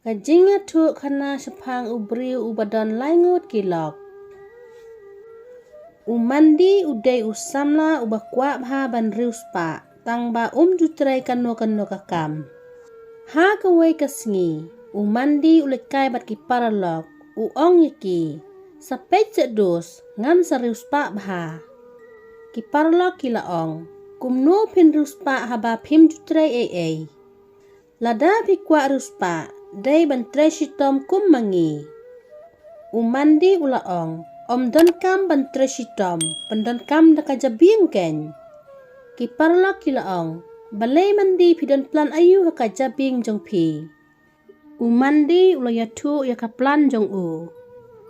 Kajingnya tu kana sepang ubriu ubadan Lai Ngut kilok. Umandi udai usamla ubakwa bha ban riuspa tang ba jutrai kano kakam. Ha kawai kasngi umandi ulekai bat ki paralok uong yaki sapet cedos ngam sa riuspa bha. Ki paralok kilaong kumno pin riuspa haba pim jutrai ai. Lada pikwa riuspa day ban treshitom kummangi. Umandi ulaong om don kam ban treshitom pandon kam nakajabing ken. Ki parlok kilaong balay mandi pidon plan ayu hakajabing jong pi. Umandi ulayatu yakaplan jong u.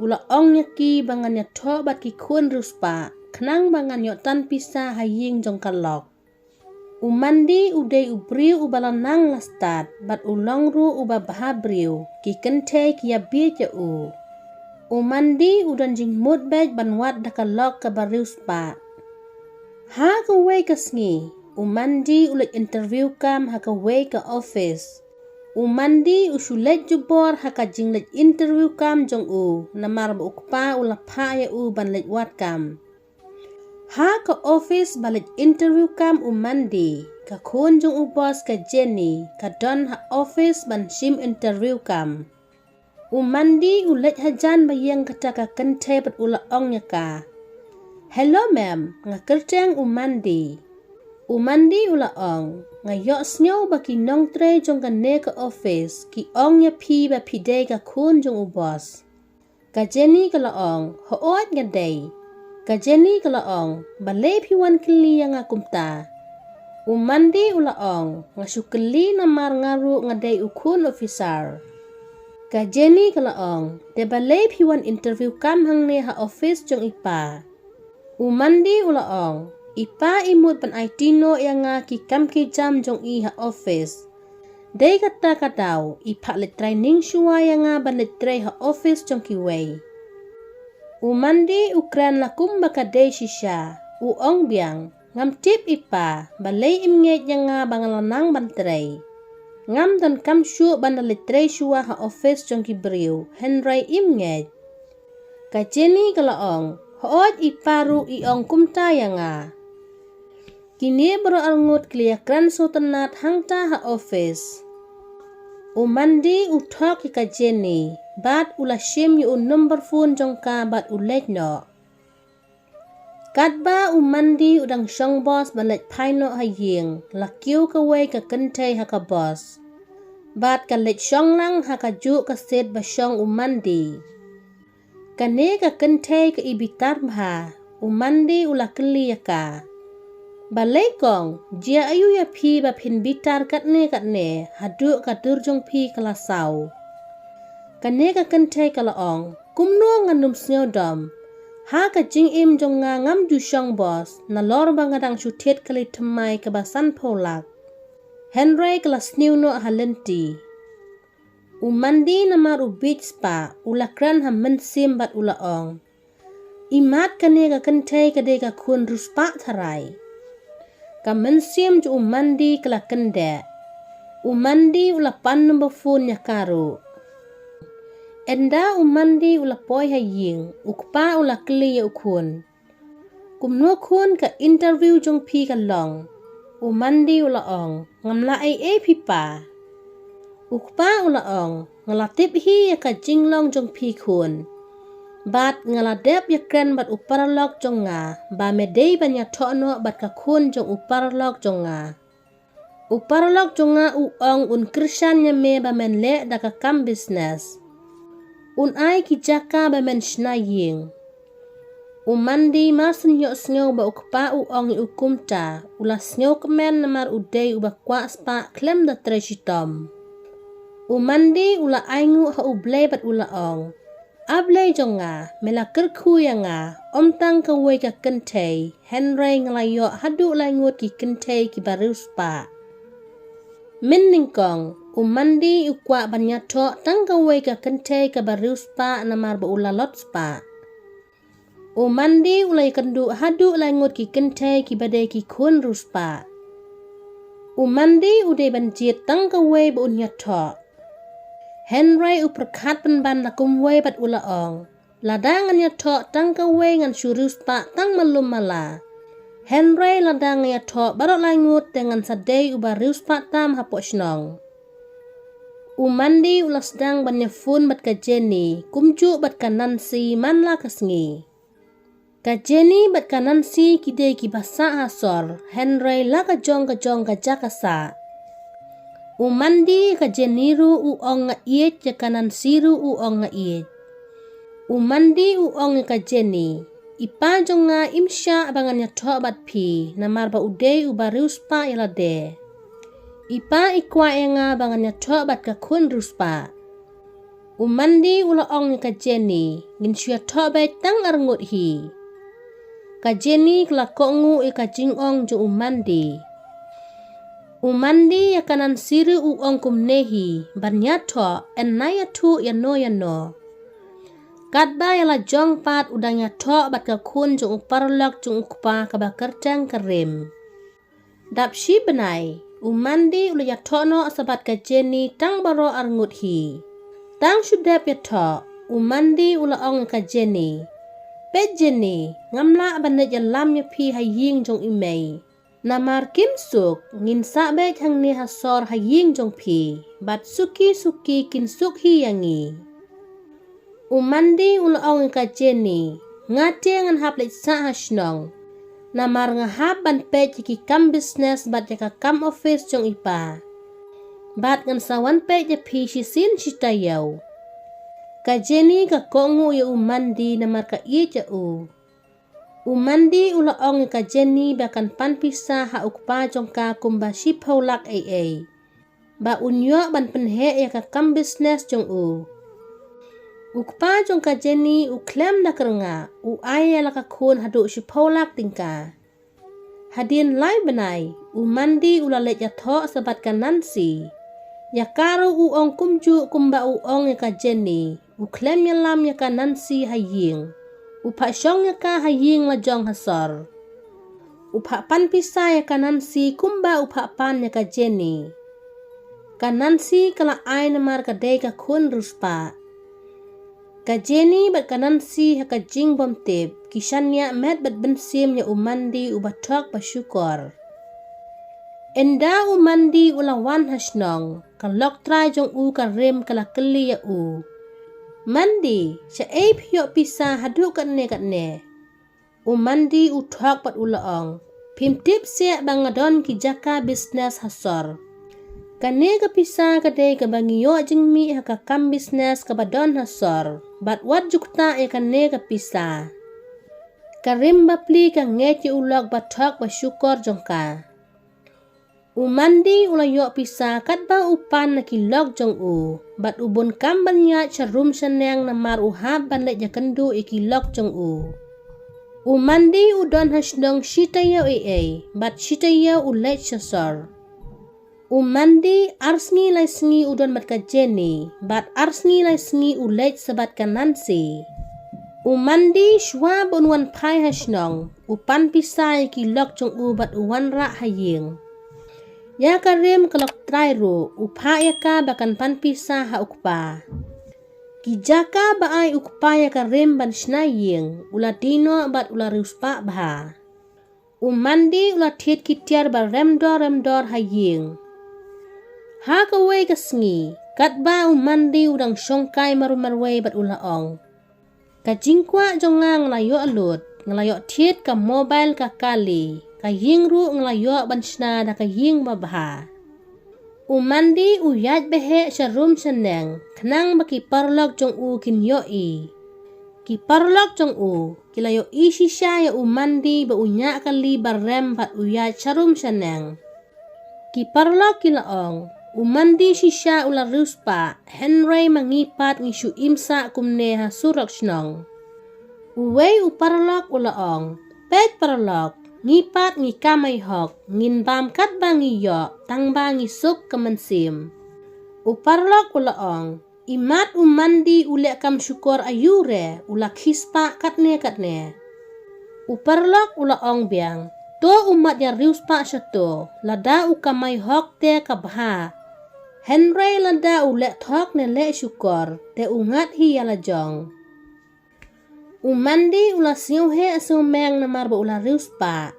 Ulaong yaki bangan yato bat ki kun ruspa kenang bangan yotan pisa haying jong kalok. Umandi udai ubriu ubalanang lastat bat ulong ru ubabahabriu ki kente ki yabir ja u. Umandi udan jing mut bej banwat dakalok ke bariu spa. Ha kawai kasngi umandi ulet interview kam ha kawai ke office. Umandi usulet jubor ha ka jing let interview kam jong u namar ba ukpa ulapa ya u ban let wat kam. Ha ka office balik interview kam umandi ka kunjung ubos ka Jenny ka don ha office ban sim interview kam. Umandi ulet hajan bayang kata ka kente bat ulaong ka. Hello ma'am, nga kerjang umandi. Umandi ulaong nga yok snyaw baki nong tre jong ka ne ka office ki ong ya pi ba pide ka kunjung ubos. Ka Jenny ka laong hoot nga day. Ka Jenny kalaong balay piwan kili yang akumta. Umandi ulaong nga sukeli namar ngaru nga day ukun officer. Ka Jenny kalaong de balay piwan interview kam hang ne ha office jong ipa. Umandi ulaong ipa imut pan aitino yang nga ki kam ki jam jong i ha office. Day kata kataw ipa let training shuwa yang nga ban let tray ha office jong kiway. Umandi ukran lakum bakadei shisha uong biang ngam tip ipa balay imnget yang nga bangalanang bantray ngam dan kam shu bandalitray shuwa ha office jong kibriu henry imnget ka Jenny kalaong hoot iparu iong kumta yang nga kini bro alngut kliakran sotenat hangta ha office. Umandi utok ka Jenny bat ula shim yu number phone jong ka bat ulet no. Katba umandi udang shong boss balet paino haying lakiu kaway ka kente ha ka boss. Bat ka let shong lang ha ka ju ka set ba shong umandi. Kane ka kente ka ibitar bha umandi ula keli ka. Balay kong jia ayu ya pi ba pin bitar katne hadu ka durjong pi kalasaw. Kane ka kente kalaong kumno nganum snodom ha ka jing im jong nga ngam ju shong boss na lor bangadang shutet kali temai ka basan polak. Henry kelas new no halenti. Umandi namar ubit spa ulakran ha mensim bat ulaong. Imat kane ka kente ka de ka kun ruspa tharai. Ka mensim ju umandi kala kende. Umandi ulapan number phone nya karo. Enda umandi ulapoy haying ukpa ulakli ya ukun. Kumno kun ka interview jong pi ka long. Umandi ulaong ngamla ay pipa. Ukpa ulaong ngalatip hi ya ka jinglong jong pi kun. Bat ngaladep ya kren bat uparalok jong nga ba medey banya tono bat ka kun jong uparalok jong nga. Uparalok jong nga uong un krisyan nya me ba men le da ka kam business. Un ay ki jaka ba men shnaying. Umandi masun yok snyaw ba ukpa uong i ukumta ula snyaw kemen namar udey uba kwa spa klem da treshitom. Umandi ula aingu ha ublay bat ulaong. Ablay jong nga mela kerku yang nga omtang kaway ka kentay Henry ngalayo hadu Lai Ngut ki kentay ki bariu spa. Min ningkong umandi ukwa banyato tang kaway ka kentay ka bariu spa namar ba ulalot spa. Umandi ulay kandu hadu Lai Ngut ki kentay ki badai ki kun ruspa. Umandi uday banjit tang kaway ba unyato. Henry uperkat penban lakum we bat ulaong. Ladang nya tok tang ka we ngan syurus pa tang malum mala. Henry ladang nya tok barok Lai Ngut dengan sadai ubarius pa tam hapok snong. Umandi ulas dang banyafun bat ka Jenny, kumju bat ka Nancy manla kasngi. Ka Jenny bat ka Nancy kide ki basa hasor, Henry la ka jong ka jakasa. Umandi ka Jenny ru uong nga iet ya ka Nancy ru uong nga iet. Umandi uong ka Jenny, ipa jong nga imsya abangan nya tok bat pi, namar ba uday ubarius pa ilade. Ipa ikwa nga bangan nya tok bat ka kun ruspa. Umandi ulaong ka Jenny, ngin syua tok bay tang arngut hi. Ka Jenny kelakok ngu ka jingong jong umandi. Umandi ya kanan siru uong kumnehi, ban nya tok en naya tu yano. Katba ya la jong pat udang nya tok bat ka kun jong uparlok jong ukpa ka ba kertang kerim. Dap si Bnai, umandi ulu ya tono sabat ka Jenny tang baro arngut hi. Tang sudap ya tok, umandi ulaong ka Jenny. Pe Jenny, ngamla banet ya lam ya pi haying jong imei. Namar kim suk, ngin sabet hang ni hasor haying jong pi. Bat suki kin suk hi yangi. Umandi ulaong ka Jenny, ngate ngan hap leit sa hasnong. Namar ngahap ban pet ki kam business bat ya ka kam office jong ipa. Bat ngan sawan pet ya pi sisin sitayaw. Ka Jenny ka kongu ya umandi namar ka iye ja u. Umandi ulaong ka Jenny bakan panpisa ha ukpa jong ka kumba shipholak ay. Ba unyo ban penhe ya ka kam business jong u. Ukpa jong ka Jenny uklem na kerenga u aya la ka kun hadu shipholak tingka. Hadin Lai Bnai, umandi ulalet ya tok sabat ka Nancy. Ya karo uong kumju kumba uong ya ka Jenny. Uklem ya lam ya ka Nancy haying. Upa syong ya ka haying la jong hasor. Upa pan pisa ya ka Nancy kumba upa pan ya ka Jenny. Ka Nancy kala ay namar ka day ka kun ruspa. Ka Jenny bat ka Nancy ha ka jing bom tip. Kisan ya met bat bensim ya umandi ubatok basyukor. Enda umandi ulawan hasnong. Kalok try jong u ka rim kala keli ya u. Mandi, siya ay piyo pisa hadu katne. Umandi utok pat ulaong. Pimtip siya bangadon ki jaka business hasor. Kane ka pisa kaday ka bangiyo jing mi ha ka kam business ka badon hasor. Bat wat jukta e kane ka pisa. Karim bapli ka nget yu ulog batok basyukor jong ka. Umandi ulayo pisa katba upan na kilog jong u. Bat ubon kamban niya charum sanang namar uhab banlet ya kendu ikilog jong u. Umandi udon hasdong shitayaw bat shitayaw ulet syasor. Umandi arsngi lai sngi udon bat ka Jenny, bat arsngi lai sngi ulet sabat ka Nancy. Umandi shwa bonwan pai hasnong, upan pisa ikilog jong u bat uwan ra haying. Ya karim kalok trairu, upaya ka bakan panpisa ha ukpa. Kijaka baay ukpaya karim ban snaying, uladino bat ularuspa baha. Umandi ulatit kitiar ba remdor haying. Ha kaway kasngi, katba umandi udang syongkay marumarway bat ulaong. Kajingkwa jongang ngelayo alut, ngelayo tit ka mobile ka kali. Kaying ru ngelayo bansna da kaying babaha. Umandi uyat behe syarum seneng, kenang baki parlok jong u kinyoi. Ki parlok jong u, kilayo isi siya ya umandi ba unya kali barem bat uyat syarum seneng. Ki parlok kilaong, umandi sisya ula ruspa, Henry mangipat ngisu imsa kumne ha surok snong. Uway uparlok ulaong, pet parlok. Ngipat ngi kamay hok, ngin bam kat ba ngiyo, tang ba ngisuk kemensim. Uparlok ulaong, imat umandi ule kam syukur ayure, ulak hispa katne. Uparlok ulaong biang, to umat ya riuspa syato, lada ukamay hok te kabha. Henry lada ulek thok ne le syukur te ungat hi ala jong. Umandi ula siu he asumeng namar ba ula rius pa.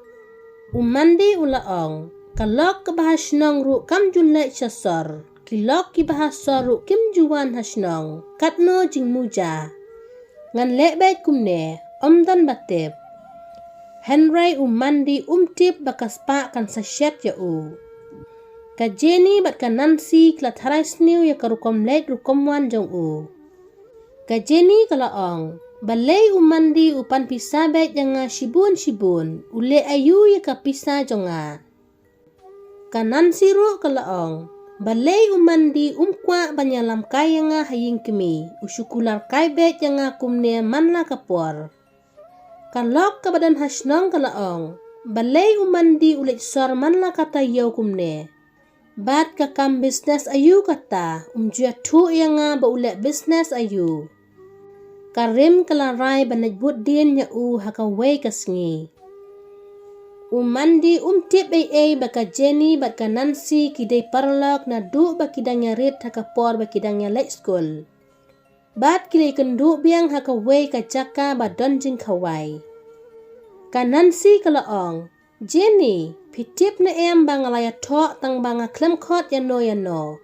Umandi ula ong kalok ke bahas nong ru kam julek syasor. Kilok ki bahas soru kim juwan hasnong katno jing muja. Ngan lek bet kumne dan batip. Henry umandi umtip bakas pa kan sasyat ya u. Ka Jenny bat ka Nancy kla tharai sniu ya ka rukom leit rukom wan jong u. Ka Jenny kala ong, balay umandi upan pisabet yang nga shibun-shibun, ule ayu ya ka pisa jong nga. Ka Nancy ru kala ong, balay umandi umkwa banyalam kaya nga haying kemi, usyukular kaibet yang nga kumne manla kapor. Kan lok ka badan hasnong kala ong, balay umandi ulit sor manla kata yaw kumne. Bat ka kam business ayu kata, umjua tu yang nga ba ulit business ayu. Karim kalaray banajbut din ya u hakaway kasngi. Umandi umtip ay baka Jenny bat ka Nancy kiday parlok na du ba kidang yarit hakapor ba kidang ya late school. Bat kiday kendu biang hakaway ka jaka ba donjing kaway. Ka Nancy kalaong, Jenny, pitip na bang alaya tok tang banga klemkot yano.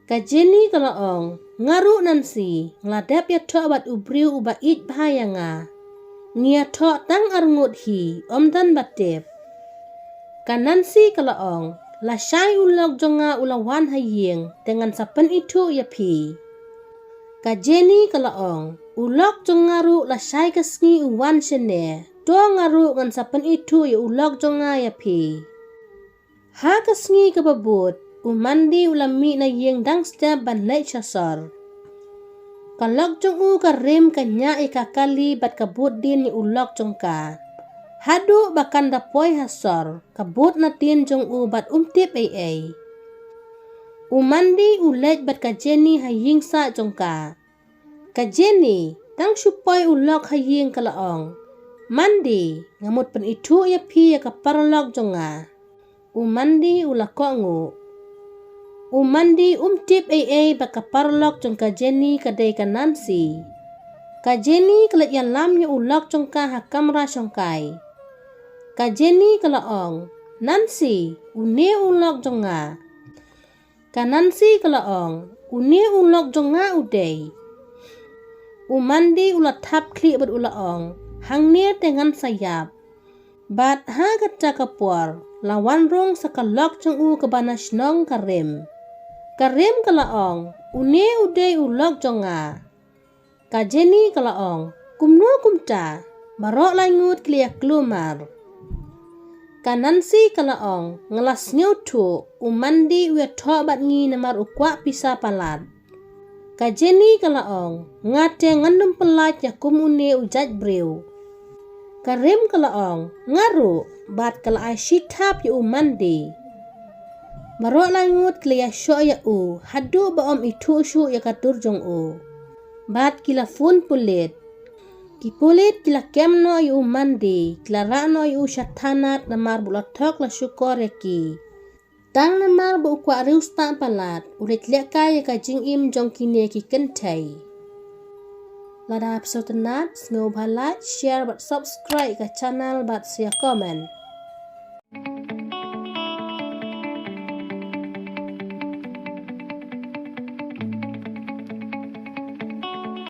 Ka Jenny kalaong, ngaru Nancy, ngladap ya tok bat ubriu uba it bahaya nga. Ngia tok tang arngut hi, dan batip. Ka Nancy kalaong, lasyay ulog jonga ulawan haying, dengan sapen itu ya pi. Ka Jenny kalaong, ulog jongaru lasyay kasngi uwan sene. Do ngaru ngan sapen itu ya ulog jonga ya pi. Ha kasngi kababut, umandi ulami na yeng dang step ban leit syasor. Kalog jong u karim kanya ikakali bat kabut din ni ulog jongka. Hadu bakan dapoy hasor, kabut na tin jong u bat umtip ay. Umandi ulet bat ka Jenny haying sa jongka. Ka Jenny, tang syupoy ulog haying kalaong. Mandi, ngamut pen itu ya pi ya kaparlog jonga. Umandi ulako ngu. Umandi umtip ay baka parlog jong ka Jenny kadai ka Nancy. Ka Jenny kalat yan lam ya ulog jong ka hakamra syongkai. Ka Jenny kalaong, Nancy, uni ulog jonga. Ka Nancy kalaong, uni ulog jonga uday. Umandi ulat tap kli bat ulaong. Hang ni dengan sayap. Bat ha kaca kapor, lawan rong sa kalok jong u kabanas nong karim. Karim kalaong, uni uday ulog jonga. Ka Jenny kalaong, kumno kumta, marok Lai Ngut kliak klumar. Ka Nancy kalaong, ngelas nyutu, umandi uya tok bat ngi namar ukwa pisa palat. Ka Jenny kalaong, ngate ngandum pelat ya kumune ujaj brew. Karim kalaong, ngaru, bat kala ay shitap ya umandi. Marok Lai Ngut klia syok ya u, hadu ba itu syuk ya katur jong u. Bat kila fun pulit. Ki pulit kila kemno ya umandi, kila rakno ya u syatanat namar bulatok la syukor ya ki. Tang namar ba ukwa rius pa palat, ulit liak kaya ka jing im jong kine ki kentai. Lada episode tenat, ngau like, share, but subscribe ke channel, but share comment.